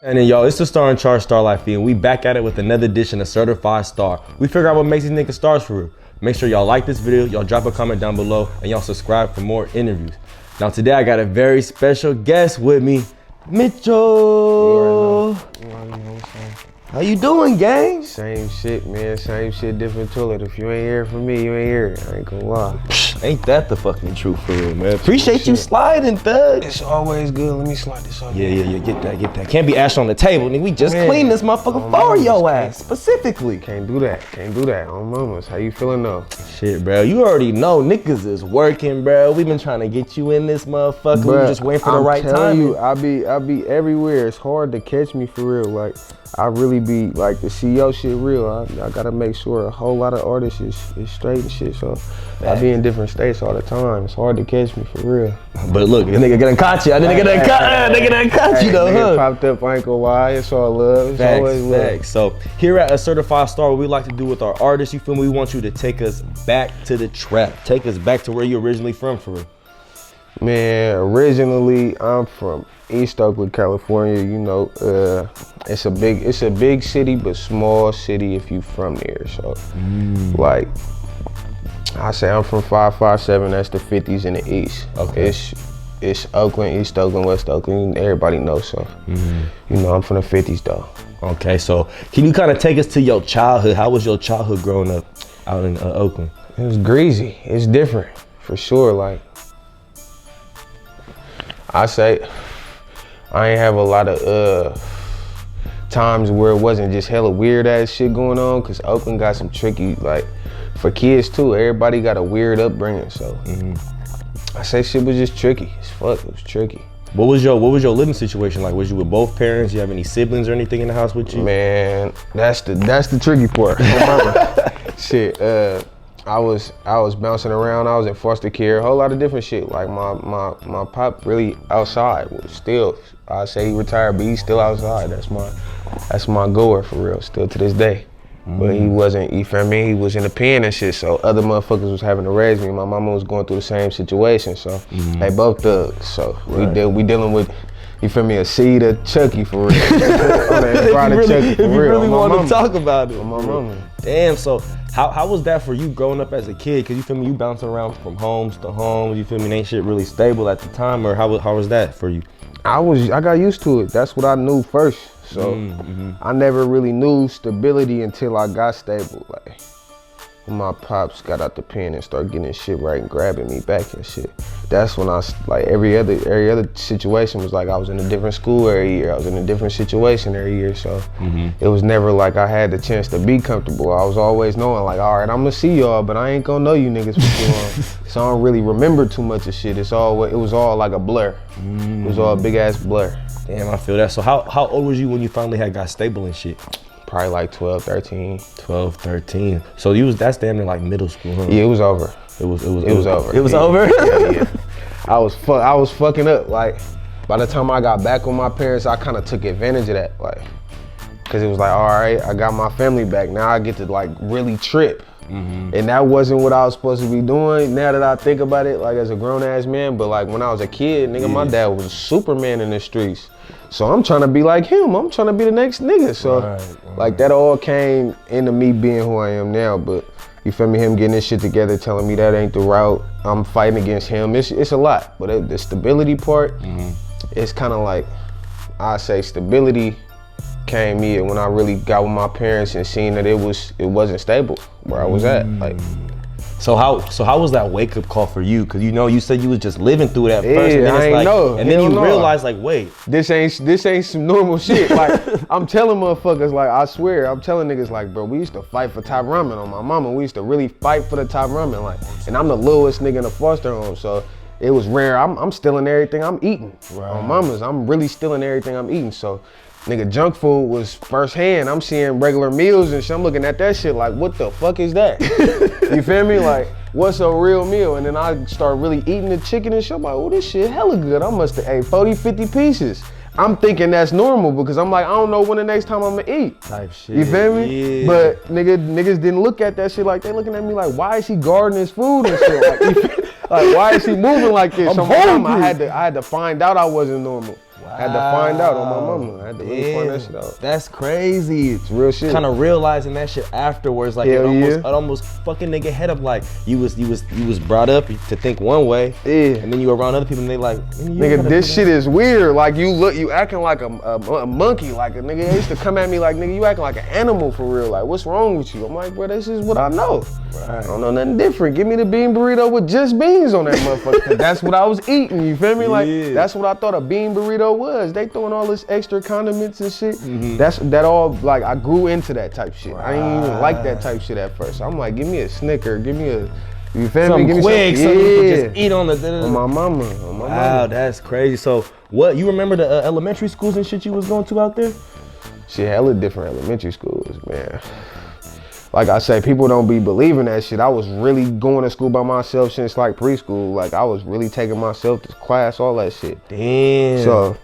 And then y'all, it's the Star in Charge Star Life feed, and we back at it with another edition of Certified Star. We figure out what makes these niggas stars for real. Make sure y'all like this video, y'all drop a comment down below, and y'all subscribe for more interviews. Now today I got a very special guest with me, Mitchell. How you doing, gang? Same shit, man. Same shit, different toilet. If you ain't here for me, you ain't here. I ain't gonna lie. Ain't that the fucking truth for real, man? Appreciate you sliding, thug. It's always good. Let me slide this off. Yeah. Get that. Can't be ash on the table, nigga. We just cleaned this motherfucker for your ass, specifically. Can't do that. On mamas. How you feeling though? Shit, bro. You already know niggas is working, bro. We been trying to get you in this motherfucker. Bruh, We just waiting for the right time. I'm telling you, I be everywhere. It's hard to catch me for real. Like, I really be like the CEO shit real. I gotta make sure a whole lot of artists is straight and shit. So I be in different states all the time. It's hard to catch me for real. But look, the nigga gonna catch you. Nigga done caught you though, Nigga huh? popped up, I ain't gonna lie. It's all love. It's always love. Facts. So here at A Certified Star, what we like to do with our artists, you feel me? We want you to take us back to the trap. Take us back to where you originally from for real. Man, originally I'm from East Oakland, California. You know, it's a big city, but small city if you from there. So, like, I say I'm from 557. That's the 50s in the East. Okay. It's Oakland, East Oakland, West Oakland. Everybody knows. So, you know, I'm from the 50s though. Okay, so can you kind of take us to your childhood? How was your childhood growing up out in Oakland? It was greasy. It's different for sure. Like, I say, I ain't have a lot of times where it wasn't just hella weird ass shit going on, cause Oakland got some tricky, like, for kids too. Everybody got a weird upbringing, so I say shit was just tricky as fuck. It was tricky. What was your living situation like? Was you with both parents? You have any siblings or anything in the house with you? Man, that's the tricky part. Shit, I was bouncing around. I was in foster care, a whole lot of different shit. Like my pop really outside. Still, I say he retired, but he's still outside. That's my goer for real, still to this day. But he wasn't, you feel me? He was in the pen and shit, so other motherfuckers was having to raise me. My mama was going through the same situation, so they both thugs. So we dealing with, you feel me, a seed of Chucky for real. If you really want to talk about it. My mama. Damn, so how was that for you growing up as a kid? Cause you feel me, you bouncing around from homes to homes, you feel me, ain't shit really stable at the time, or how was that for you? I got used to it. That's what I knew first. So I never really knew stability until I got stable. Like, when my pops got out the pen and started getting his shit right and grabbing me back and shit. That's when I, like, every other situation was like I was in a different school every year. I was in a different situation every year. So it was never like I had the chance to be comfortable. I was always knowing, like, all right, I'm gonna see y'all, but I ain't gonna know you niggas for too long. So I don't really remember too much of shit. It was all like a blur. It was all a big ass blur. Damn, I feel that. So how old was you when you finally got stable and shit? Probably like 12, 13. 12, 13. So that's damn near like middle school, huh? Yeah, it was over. It was over. It was over? Yeah. I was fucking up. Like, by the time I got back with my parents, I kind of took advantage of that. Like, cause it was like, all right, I got my family back. Now I get to like really trip. And that wasn't what I was supposed to be doing. Now that I think about it, like as a grown ass man, but like when I was a kid, nigga, my dad was a Superman in the streets. So I'm trying to be like him. I'm trying to be the next nigga. So like that all came into me being who I am now. But you feel me, him getting this shit together, telling me that ain't the route. I'm fighting against him. It's a lot. But the stability part, it's kind of like, I say stability came here when I really got with my parents and seen that it wasn't stable where I was at. Like, so how was that wake up call for you? Cause you said you was just living through that first, and then I ain't know. And then you realize like, wait, this ain't some normal shit. Like, I'm telling motherfuckers, like, I swear, I'm telling niggas like, bro, we used to fight for top ramen on my mama. We used to really fight for the top ramen, like, and I'm the lowest nigga in the foster home, so it was rare. I'm stealing everything I'm eating. On mamas, I'm really stealing everything I'm eating. So, nigga, junk food was firsthand. I'm seeing regular meals and shit. I'm looking at that shit like, what the fuck is that? You feel me? Like, what's a real meal? And then I start really eating the chicken and shit. I'm like, oh, this shit hella good. I must have ate 40, 50 pieces. I'm thinking that's normal because I'm like, I don't know when the next time I'm gonna eat. Type shit. You feel me? Yeah. But niggas didn't look at that shit like, they looking at me like, why is he guarding his food and shit? Like, why is he moving like this? I had to find out I wasn't normal. I had to find out on my mama. I had to really find that shit out. That's crazy. It's real shit. Kind of realizing that shit afterwards, like it almost fucking nigga head up. Like you was brought up to think one way, and then you around other people and they like, nigga, this shit is weird. Like you acting like a monkey. Like a nigga they used to come at me like, nigga, you acting like an animal for real. Like what's wrong with you? I'm like, bro, this is what I know. Right. I don't know nothing different. Give me the bean burrito with just beans on that motherfucker. That's what I was eating. You feel me? Like that's what I thought a bean burrito was. They throwing all this extra condiments and shit. That all like I grew into that type shit. I didn't even like that type shit at first. I'm like, give me a Snicker, give me a, you feel me? Give me quick, something you can just eat on the. On my mama. Wow, that's crazy. So what? You remember the elementary schools and shit you was going to out there? Shit, hella different elementary schools, man. Like I say, people don't be believing that shit. I was really going to school by myself since like preschool. Like I was really taking myself to class, all that shit. Damn. So,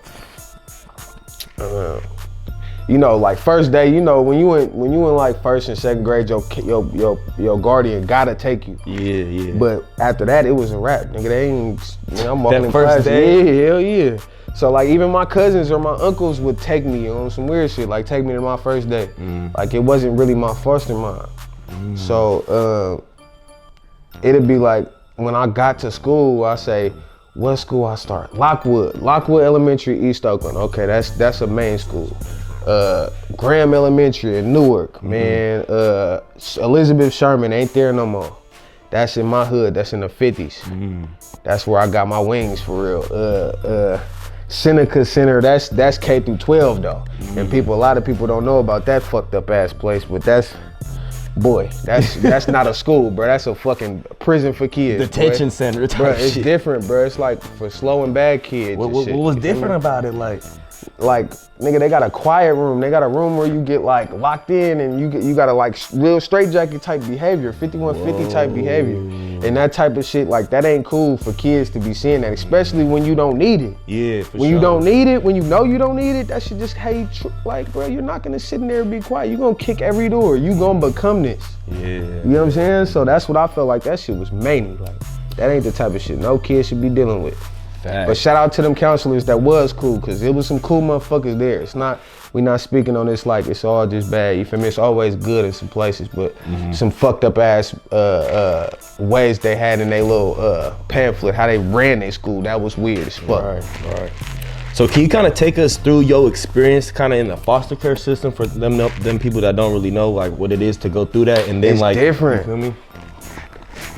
you know, like first day, you know, when you in like first and second grade, your guardian gotta take you. Yeah. But after that, it was a wrap, nigga. They ain't. I'm walking in first class. day? Yeah, hell yeah. So like even my cousins or my uncles would take me on some weird shit, like take me to my first day. Like it wasn't really my foster mom. So it'd be like when I got to school, I say, what school I start? Lockwood Elementary, East Oakland. Okay, that's a main school. Graham Elementary in Newark, man. Elizabeth Sherman ain't there no more. That's in my hood. That's in the 50s. That's where I got my wings for real. Seneca Center, that's K through 12 though. And a lot of people don't know about that fucked up ass place, but that's not a school, bro. That's a fucking prison for kids. Detention center type bro, it's shit. different, bro. It's like for slow and bad kids. What was different about it? Like, nigga, they got a quiet room. They got a room where you get like locked in and you gotta like real straitjacket type behavior, 5150 type behavior. And that type of shit, like that ain't cool for kids to be seeing that, especially when you don't need it. Yeah, for when you don't need it, when you know you don't need it, that shit just like, bro, you're not gonna sit in there and be quiet. You're gonna kick every door. You gonna become this. Yeah. You know what I'm saying? So that's what I felt like that shit was many. Like, that ain't the type of shit no kid should be dealing with. Fact. But shout out to them counselors that was cool, cause it was some cool motherfuckers there. It's not, we not speaking on this like it's all just bad, you feel me? It's always good in some places, but some fucked up ass ways they had in their little pamphlet, how they ran their school, that was weird as fuck. Right. So can you kind of take us through your experience kind of in the foster care system for them people that don't really know like what it is to go through that, and then it's different. You feel me?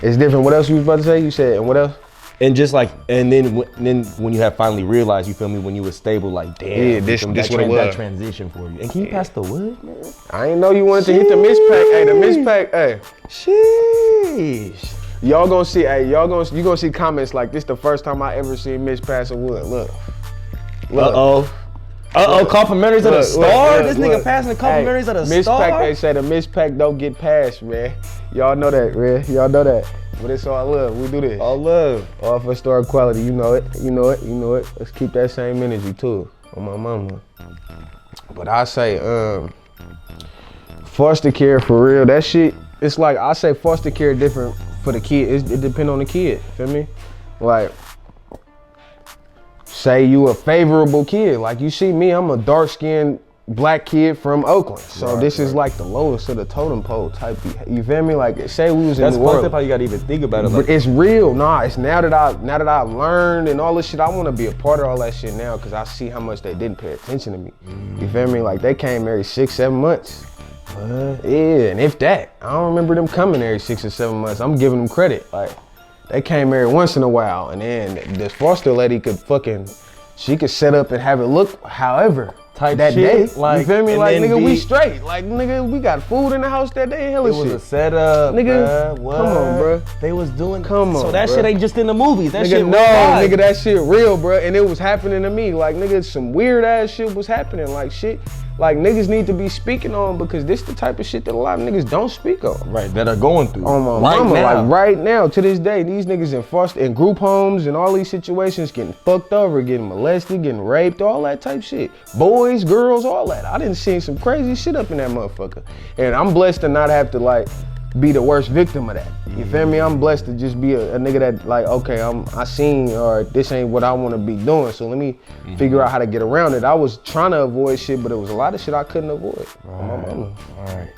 It's different. What else you was about to say? You said, and what else? And just like, and then when you have finally realized, you feel me, when you were stable, like, damn, this what it was. That transition for you. And can you pass the wood, man? I ain't know you wanted to hit the mispack. Hey, the mispack, hey. Sheesh. Y'all gonna see, hey, you gonna see comments like this the first time I ever seen Miss pass a wood. Look. Complimentaries of the star? This nigga passing the complimentaries of the star? Mispack, they say the mispack don't get passed, man. Y'all know that, man. Y'all know that. But it's all love. We do this. All love. All for star quality. You know it. Let's keep that same energy too. On my mama. But I say, foster care for real. That shit. It's like I say, foster care different for the kid. It depends on the kid. Feel me? Like, say you a favorable kid. Like you see me, I'm a dark-skinned black kid from Oakland. So this is like the lowest of the totem pole type. You feel me? Like say we was in New Orleans. That's fucked up how you gotta even think about it. But it's real. Nah, it's now that I learned and all this shit, I wanna be a part of all that shit now because I see how much they didn't pay attention to me. You feel me? Like they came every 6-7 months. What? Yeah, and if that. I don't remember them coming every 6 or 7 months. I'm giving them credit. Like they came every once in a while, and then this foster lady she could set up and have it look however type that shit, day. Like, you feel me? Like nigga, we straight. Like nigga, we got food in the house that day. Hella shit. It was a setup, nigga. What? Come on, bro. They was doing. Come on. So that bruh. shit ain't just in the movies. That nigga, shit. No, nigga, that shit real, bro. And it was happening to me. Like nigga, some weird ass shit was happening. Like shit. Like niggas need to be speaking on because this the type of shit that a lot of niggas don't speak on. Right, that are going through. On my mama, like right now, to this day, these niggas in foster and group homes and all these situations getting fucked over, getting molested, getting raped, all that type shit. Boys, girls, all that. I done seen some crazy shit up in that motherfucker. And I'm blessed to not have to like be the worst victim of that. You feel me? I'm blessed to just be a nigga that like, okay, I seen, or this ain't what I want to be doing, so let me figure out how to get around it. I was trying to avoid shit, but it was a lot of shit I couldn't avoid. All right.